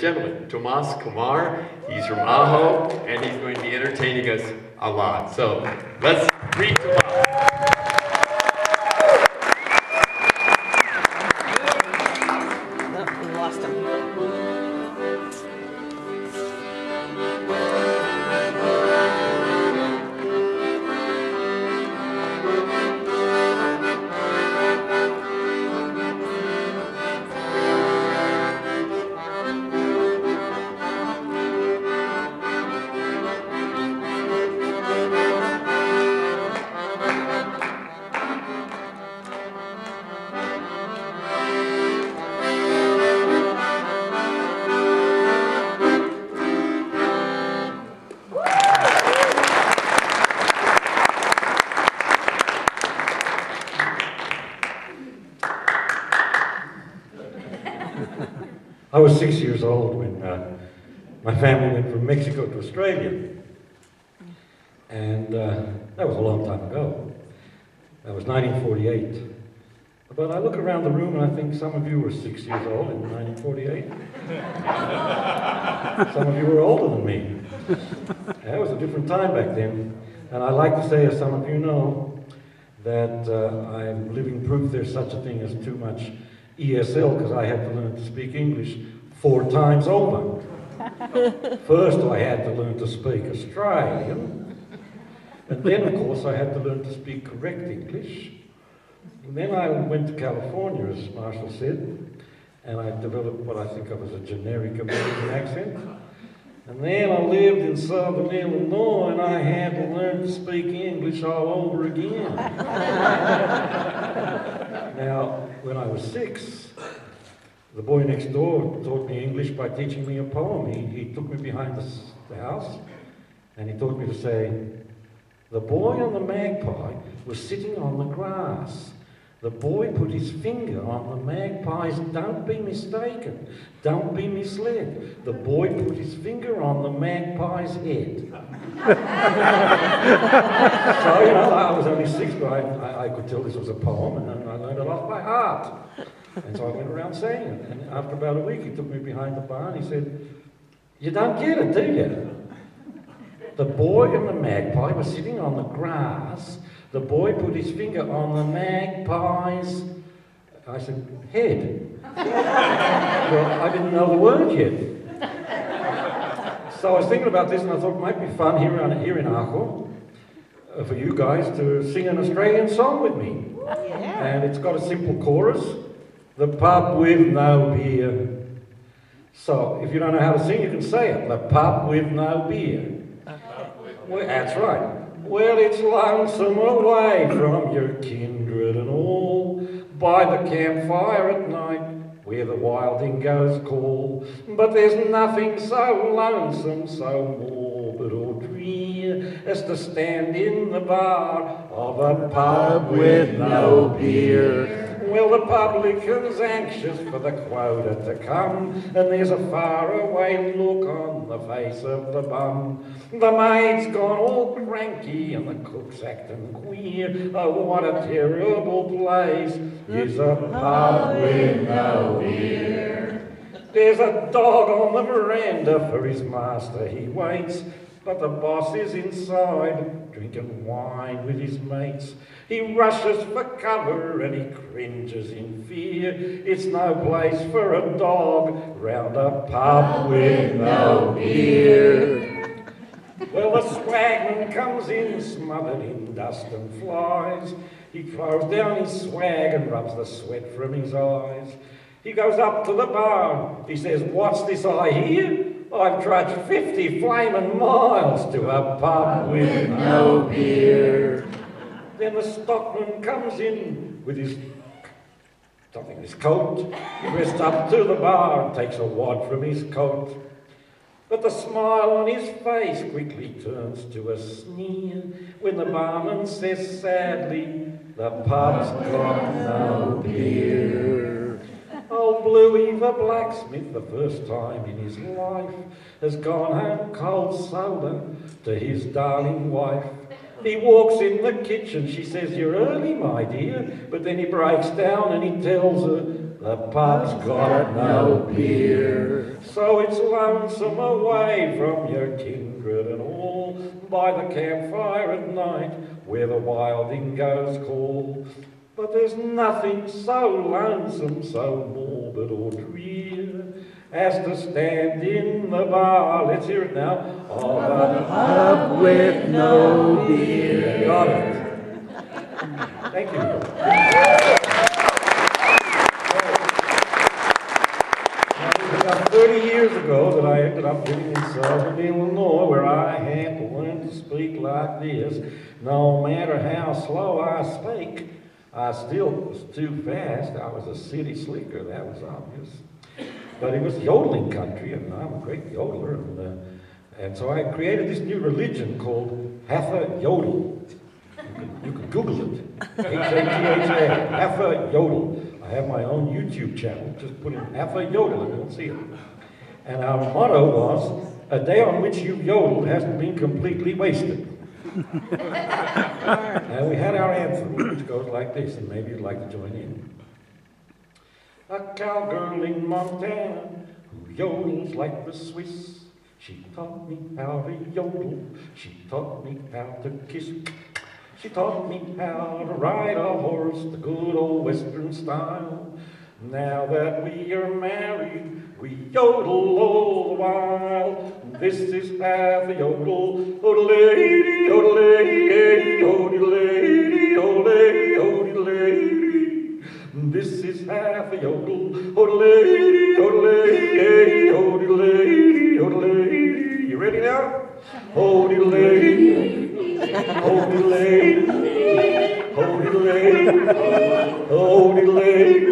Gentlemen, Tomas Kumar, he's from Ajo, and he's going to be entertaining us a lot. So let's greet Tomas. Lost him. I was 6 years old when my family went from Mexico to Australia. And that was a long time ago. That was 1948. But I look around the room and I think some of you were 6 years old in 1948. Some of you were older than me. It was a different time back then. And I like to say, as some of you know, that I'm living proof there's such a thing as too much ESL, because I had to learn to speak English 4 times over. First I had to learn to speak Australian, and then of course I had to learn to speak correct English. And then I went to California, as Marshall said, and I developed what I think of as a generic American accent. And then I lived in southern Illinois and I had to learn to speak English all over again. Now, when I was 6, the boy next door taught me English by teaching me a poem. He took me behind the house and he taught me to say, "The boy and the magpie were sitting on the grass. The boy put his finger on the magpie's, don't be mistaken, don't be misled. The boy put his finger on the magpie's head." So, you know, I was only 6, but I could tell this was a poem, and I learned it off by heart. And so I went around saying it. And after about a week, he took me behind the bar and he said, "You don't get it, do you? The boy and the magpie were sitting on the grass. The boy put his finger on the magpie's," I said, "head." Well, I didn't know the word yet. So I was thinking about this and I thought it might be fun here in Ajo for you guys to sing an Australian song with me. Yeah. And it's got a simple chorus, "The pub with no beer." So if you don't know how to sing, you can say it, "The pub with no beer." Well, that's right. Well, it's lonesome away from your kindred and all, by the campfire at night, where the wild dingoes call. But there's nothing so lonesome, so morbid or drear, as to stand in the bar of a pub with no beer. Well, the publican's anxious for the quota to come, and there's a faraway look on the face of the bum. The maid's gone all cranky and the cook's acting queer. Oh, what a terrible place is a pub with no beer. There's a dog on the veranda, for his master he waits, but the boss is inside, drinking wine with his mates. He rushes for cover and he cringes in fear. It's no place for a dog round a pub with no beer. Well, the swagman comes in smothered in dust and flies. He throws down his swag and rubs the sweat from his eyes. He goes up to the bar. He says, "What's this I hear? I've trudged 50 flaming miles to a pub with no beer." Then the stockman comes in with his coat, dressed up to the bar and takes a wad from his coat. But the smile on his face quickly turns to a sneer when the barman says sadly, "The pub's got no beer." Old Bluey the blacksmith, the first time in his life, has gone home cold soda to his darling wife. He walks in the kitchen, she says, "You're early, my dear," but then he breaks down and he tells her, the pub's got no beer. So it's lonesome away from your kindred and all, by the campfire at night, where the wild dingoes call. But there's nothing so lonesome, so morbid or drear, as to stand in the bar, let's hear it now, of a pub with no beer. Got it. Thank you. Now, it was about 30 years ago that I ended up living in southern Illinois, where I had to learn to speak like this. No matter how slow I spake, I still was too fast. I was a city slicker, that was obvious. But it was yodeling country, and I'm a great yodeler, and so I created this new religion called Hatha Yodel. You can Google it. Hatha, Hatha Yodel. I have my own YouTube channel. Just put in Hatha Yodel and you'll see it. And our motto was, a day on which you've yodeled hasn't been completely wasted. And we had our anthem, which goes like this, and maybe you'd like to join in. A cowgirl in Montana who yodels like the Swiss. She taught me how to yodel. She taught me how to kiss. She taught me how to ride a horse the good old Western style. Now that we are married, we yodel all the while. This is Hatha Yodel, odel-lady, odel-lady, odel-lady, odel-lady, odel-lady. This is Hatha Yodel, odel-lady, odel-lady, odel-lady, odel-lady. You ready now? Odel-lady. Hold it late, hold it late, hold it late,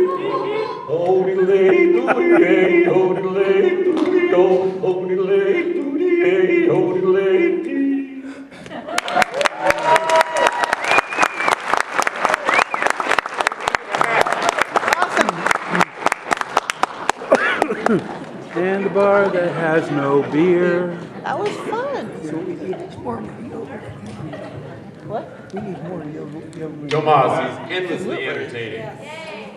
hold it late, do-dee-ay, hold it late, do-dee-oh, hold it late, do-dee-ay, hold it late. And the bar that has no beer. That was fun. So we need more yodel. What? We need more yodel. Tomas, he's endlessly entertaining.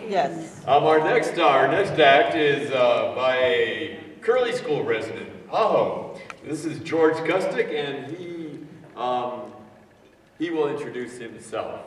Yes. Our next act is by a Curly School resident, Ajo. This is George Gustick, and he will introduce himself.